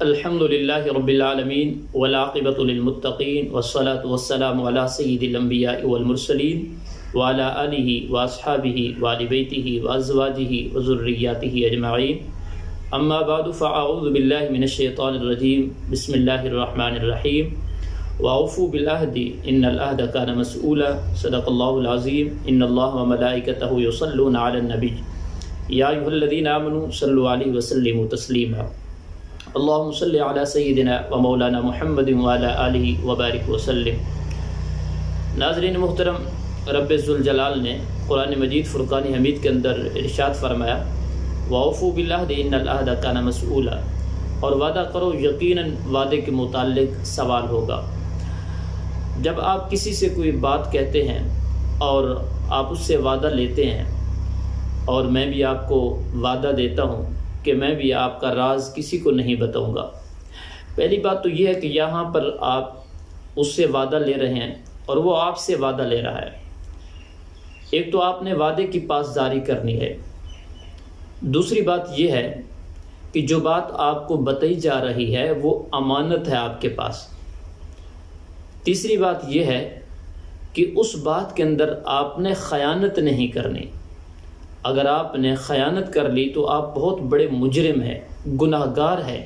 الحمد للہ رب العالمین والعاقبۃ للمتقین والصلاة والسلام علی سید الانبیاء والمرسلین وعلی آلہ واصحابہ وآل بیتہ وازواجہ وذریاتہ اجمعین، اما بعد فاعوذ باللہ من الشیطان الرجیم، بسم اللہ الرحمن الرحیم۔ وَأَوْفُوا بِالْعَهْدِ إِنَّ الْعَهْدَ كَانَ مَسْئُولًا صدق اللہ العظیم۔ ان اللہ وملائکتہ یصلون علی النبی یا ایھا الذین آمنوا صلوا علیہ وسلموا تسلیما۔ اللہم صلی علی سیدنا و مولانا محمد وعلی آلہ وبارک وسلم۔ ناظرین محترم، رب ذوالجلال نے قرآن مجید فرقان حمید کے اندر ارشاد فرمایا، وَأَوْفُوا بِالْعَهْدِ إِنَّ الْعَهْدَ كَانَ مَسْئُولًا، اور وعدہ کرو، یقیناً وعدے کے متعلق سوال ہوگا۔ جب آپ کسی سے کوئی بات کہتے ہیں اور آپ اس سے وعدہ لیتے ہیں، اور میں بھی آپ کو وعدہ دیتا ہوں کہ میں بھی آپ کا راز کسی کو نہیں بتاؤں گا۔ پہلی بات تو یہ ہے کہ یہاں پر آپ اس سے وعدہ لے رہے ہیں اور وہ آپ سے وعدہ لے رہا ہے۔ ایک تو آپ نے وعدے کی پاسداری کرنی ہے، دوسری بات یہ ہے کہ جو بات آپ کو بتائی جا رہی ہے وہ امانت ہے آپ کے پاس، تیسری بات یہ ہے کہ اس بات کے اندر آپ نے خیانت نہیں کرنی۔ اگر آپ نے خیانت کر لی تو آپ بہت بڑے مجرم ہیں، گناہ گار ہیں۔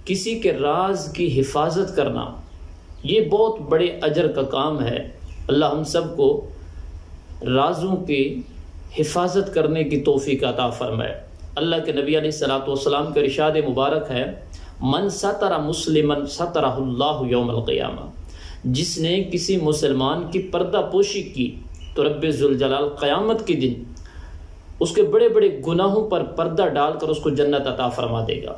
کسی کے راز کی حفاظت کرنا یہ بہت بڑے اجر کا کام ہے۔ اللہ ہم سب کو رازوں کی حفاظت کرنے کی توفیق عطا فرمائے۔ اللہ کے نبی علیہ الصلوۃ والسلام کا ارشاد مبارک ہے، من ستر مسلما سترہ اللہ یوم القیامہ، جس نے کسی مسلمان کی پردہ پوشی کی تو رب ذوالجلال قیامت کے دن اس کے بڑے بڑے گناہوں پر پردہ ڈال کر اس کو جنت عطا فرما دے گا۔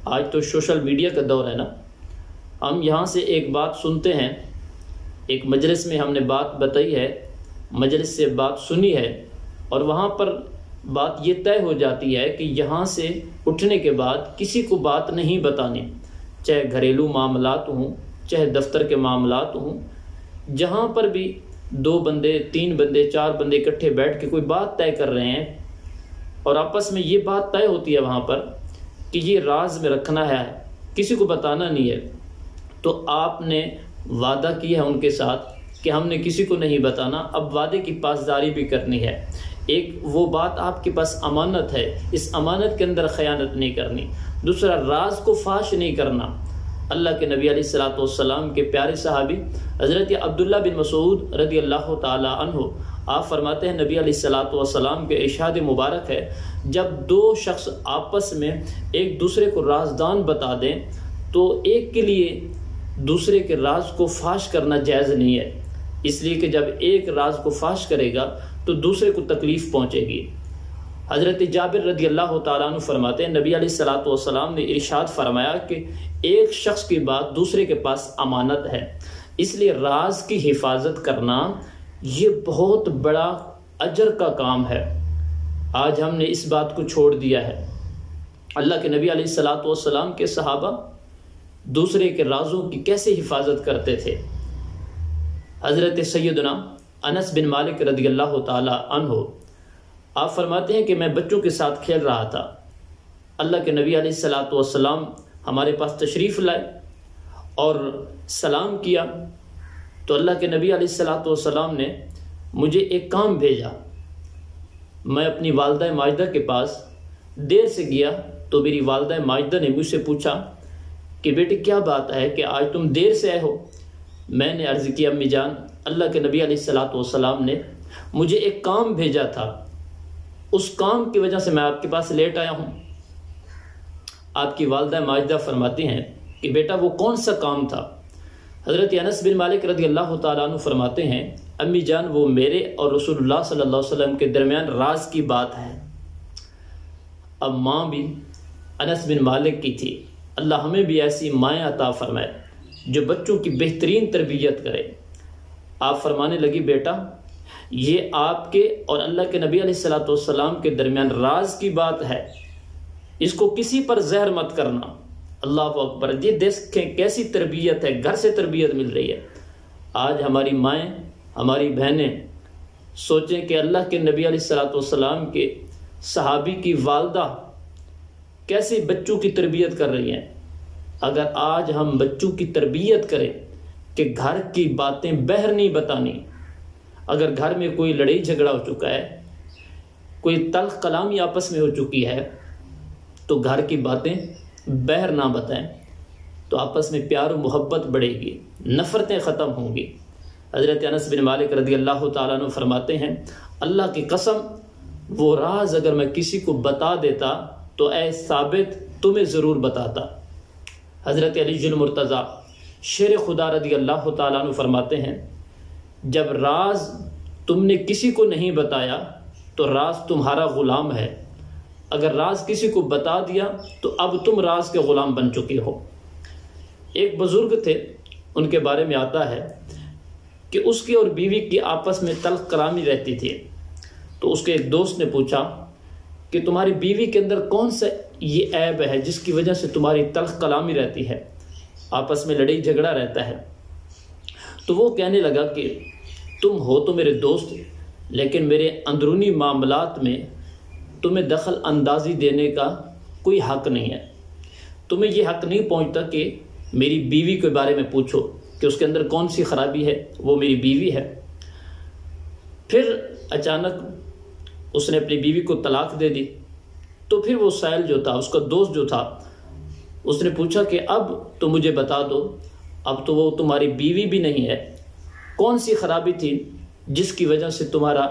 آج تو سوشل میڈیا کا دور ہے نا، ہم یہاں سے ایک بات سنتے ہیں، ایک مجلس میں ہم نے بات بتائی ہے، مجلس سے بات سنی ہے، اور وہاں پر بات یہ طے ہو جاتی ہے کہ یہاں سے اٹھنے کے بعد کسی کو بات نہیں بتانی، چاہے گھریلو معاملات ہوں، چاہے دفتر کے معاملات ہوں، جہاں پر بھی دو بندے، تین بندے، چار بندے اکٹھے بیٹھ کے کوئی بات طے کر رہے ہیں اور آپس میں یہ بات طے ہوتی ہے وہاں پر کہ یہ راز میں رکھنا ہے، کسی کو بتانا نہیں ہے، تو آپ نے وعدہ کیا ہے ان کے ساتھ کہ ہم نے کسی کو نہیں بتانا۔ اب وعدے کی پاسداری بھی کرنی ہے۔ ایک وہ بات آپ کے پاس امانت ہے، اس امانت کے اندر خیانت نہیں کرنی۔ دوسرا، راز کو فاش نہیں کرنا۔ اللہ کے نبی علیہ الصلوۃ والسلام کے پیارے صحابی حضرت عبداللہ بن مسعود رضی اللہ تعالی عنہ، آپ فرماتے ہیں نبی علیہ الصلوۃ والسلام کے ارشاد مبارک ہے، جب دو شخص آپس میں ایک دوسرے کو رازدان بتا دیں تو ایک کے لیے دوسرے کے راز کو فاش کرنا جائز نہیں ہے، اس لیے کہ جب ایک راز کو فاش کرے گا تو دوسرے کو تکلیف پہنچے گی۔ حضرت جابر رضی اللہ تعالیٰ عنہ فرماتے ہیں نبی علیہ الصلوۃ والسلام نے ارشاد فرمایا کہ ایک شخص کی بات دوسرے کے پاس امانت ہے، اس لیے راز کی حفاظت کرنا یہ بہت بڑا اجر کا کام ہے۔ آج ہم نے اس بات کو چھوڑ دیا ہے۔ اللہ کے نبی علیہ الصلوۃ والسلام کے صحابہ دوسرے کے رازوں کی کیسے حفاظت کرتے تھے۔ حضرت سیدنا انس بن مالک رضی اللہ تعالی عنہ، آپ فرماتے ہیں کہ میں بچوں کے ساتھ کھیل رہا تھا، اللہ کے نبی علیہ الصلوۃ والسلام ہمارے پاس تشریف لائے اور سلام کیا، تو اللہ کے نبی علیہ الصلوۃ والسلام نے مجھے ایک کام بھیجا۔ میں اپنی والدہ ماجدہ کے پاس دیر سے گیا تو میری والدہ ماجدہ نے مجھ سے پوچھا کہ بیٹے کیا بات ہے کہ آج تم دیر سے آئے ہو؟ میں نے عرض کیا امی جان، اللہ کے نبی علیہ الصلوۃ والسلام نے مجھے ایک کام بھیجا تھا، اس کام کی وجہ سے میں آپ کے پاس لیٹ آیا ہوں۔ آپ کی والدہ ماجدہ فرماتی ہیں کہ بیٹا وہ کون سا کام تھا؟ حضرت انس بن مالک رضی اللہ تعالیٰ عنہ فرماتے ہیں امی جان وہ میرے اور رسول اللہ صلی اللہ علیہ وسلم کے درمیان راز کی بات ہے۔ اب ماں بھی انس بن مالک کی تھی، اللہ ہمیں بھی ایسی مائیں عطا فرمائے جو بچوں کی بہترین تربیت کرے۔ آپ فرمانے لگی بیٹا یہ آپ کے اور اللہ کے نبی علیہ الصلوۃ والسلام کے درمیان راز کی بات ہے، اس کو کسی پر زہر مت کرنا۔ اللہ اکبر، یہ دیکھیں کیسی تربیت ہے، گھر سے تربیت مل رہی ہے۔ آج ہماری مائیں، ہماری بہنیں سوچیں کہ اللہ کے نبی علیہ الصلوۃ والسلام کے صحابی کی والدہ کیسے بچوں کی تربیت کر رہی ہیں۔ اگر آج ہم بچوں کی تربیت کریں کہ گھر کی باتیں باہر نہیں بتانی، اگر گھر میں کوئی لڑائی جھگڑا ہو چکا ہے، کوئی تلخ کلامی آپس میں ہو چکی ہے، تو گھر کی باتیں باہر نہ بتائیں، تو آپس میں پیار و محبت بڑھے گی، نفرتیں ختم ہوں گی۔ حضرت انس بن مالک رضی اللہ تعالیٰ عنہ فرماتے ہیں، اللہ کی قسم وہ راز اگر میں کسی کو بتا دیتا تو اے ثابت تمہیں ضرور بتاتا۔ حضرت علی المرتضیٰ شیر خدا رضی اللہ تعالیٰ عنہ فرماتے ہیں، جب راز تم نے کسی کو نہیں بتایا تو راز تمہارا غلام ہے، اگر راز کسی کو بتا دیا تو اب تم راز کے غلام بن چکے ہو۔ ایک بزرگ تھے، ان کے بارے میں آتا ہے کہ اس کی اور بیوی کی آپس میں تلخ کلامی رہتی تھی، تو اس کے ایک دوست نے پوچھا کہ تمہاری بیوی کے اندر کون سا یہ عیب ہے جس کی وجہ سے تمہاری تلخ کلامی رہتی ہے، آپس میں لڑائی جھگڑا رہتا ہے؟ تو وہ کہنے لگا کہ تم ہو تو میرے دوست، لیکن میرے اندرونی معاملات میں تمہیں دخل اندازی دینے کا کوئی حق نہیں ہے، تمہیں یہ حق نہیں پہنچتا کہ میری بیوی کے بارے میں پوچھو کہ اس کے اندر کون سی خرابی ہے، وہ میری بیوی ہے۔ پھر اچانک اس نے اپنی بیوی کو طلاق دے دی، تو پھر وہ سائل جو تھا، اس کا دوست جو تھا، اس نے پوچھا کہ اب تو مجھے بتا دو، اب تو وہ تمہاری بیوی بھی نہیں ہے، کون سی خرابی تھی جس کی وجہ سے تمہارا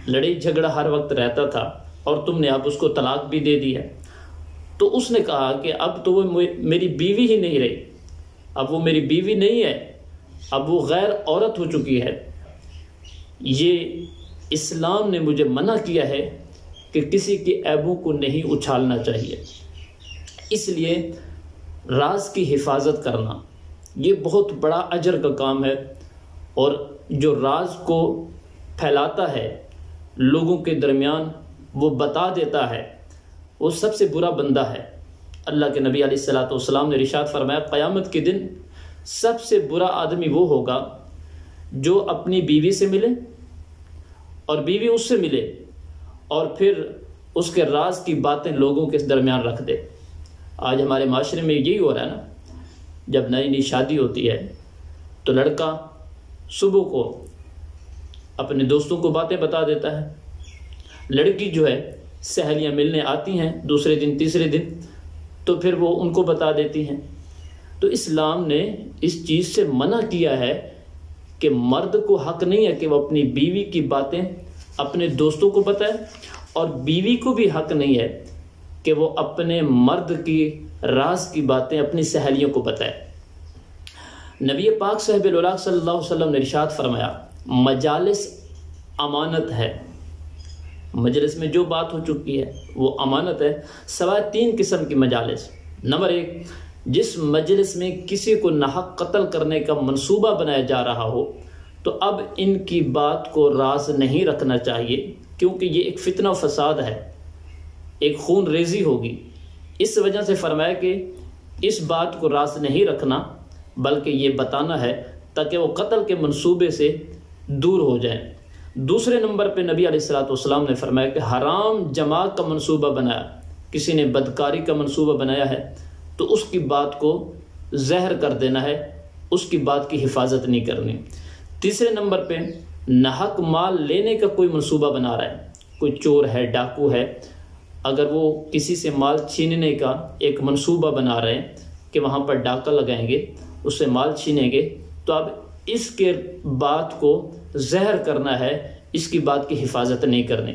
لڑائی جھگڑا ہر وقت رہتا تھا اور تم نے اب اس کو طلاق بھی دے دی ہے؟ تو اس نے کہا کہ اب تو وہ میری بیوی ہی نہیں رہی، اب وہ میری بیوی نہیں ہے، اب وہ غیر عورت ہو چکی ہے۔ یہ اسلام نے مجھے منع کیا ہے کہ کسی کے عیبوں کو نہیں اچھالنا چاہیے، اس لیے راز کی حفاظت کرنا یہ بہت بڑا اجر کا کام ہے، اور جو راز کو پھیلاتا ہے لوگوں کے درمیان، وہ بتا دیتا ہے، وہ سب سے برا بندہ ہے۔ اللہ کے نبی علیہ السلام نے ارشاد فرمایا، قیامت کے دن سب سے برا آدمی وہ ہوگا جو اپنی بیوی سے ملے اور بیوی اس سے ملے اور پھر اس کے راز کی باتیں لوگوں کے درمیان رکھ دے۔ آج ہمارے معاشرے میں یہی ہو رہا ہے نا، جب نئی نئی شادی ہوتی ہے تو لڑکا صبح کو اپنے دوستوں کو باتیں بتا دیتا ہے، لڑکی جو ہے سہیلیاں ملنے آتی ہیں دوسرے دن تیسرے دن تو پھر وہ ان کو بتا دیتی ہیں۔ تو اسلام نے اس چیز سے منع کیا ہے کہ مرد کو حق نہیں ہے کہ وہ اپنی بیوی کی باتیں اپنے دوستوں کو بتائے، اور بیوی کو بھی حق نہیں ہے کہ وہ اپنے مرد کی راز کی باتیں اپنی سہیلیوں کو بتائے۔ نبی پاک صاحب الولاء صلی اللہ علیہ وسلم نے ارشاد فرمایا، مجالس امانت ہے، مجلس میں جو بات ہو چکی ہے وہ امانت ہے، سوائے 3 قسم کی مجالس۔ نمبر 1، جس مجلس میں کسی کو ناحق قتل کرنے کا منصوبہ بنایا جا رہا ہو تو اب ان کی بات کو راز نہیں رکھنا چاہیے، کیونکہ یہ ایک فتنہ و فساد ہے، ایک خون ریزی ہوگی۔ اس وجہ سے فرمایا کہ اس بات کو راز نہیں رکھنا بلکہ یہ بتانا ہے تاکہ وہ قتل کے منصوبے سے دور ہو جائیں۔ دوسرے نمبر پہ نبی علیہ السلام نے فرمایا کہ حرام جماع کا منصوبہ بنایا، کسی نے بدکاری کا منصوبہ بنایا ہے تو اس کی بات کو زہر کر دینا ہے، اس کی بات کی حفاظت نہیں کرنی۔ تیسرے نمبر پہ ناحق مال لینے کا کوئی منصوبہ بنا رہا ہے، کوئی چور ہے، ڈاکو ہے، اگر وہ کسی سے مال چھیننے کا ایک منصوبہ بنا رہے ہیں کہ وہاں پر ڈاکہ لگائیں گے، اس سے مال چھینیں گے، تو اب اس کے بات کو زہر کرنا ہے، اس کی بات کی حفاظت نہیں کرنی۔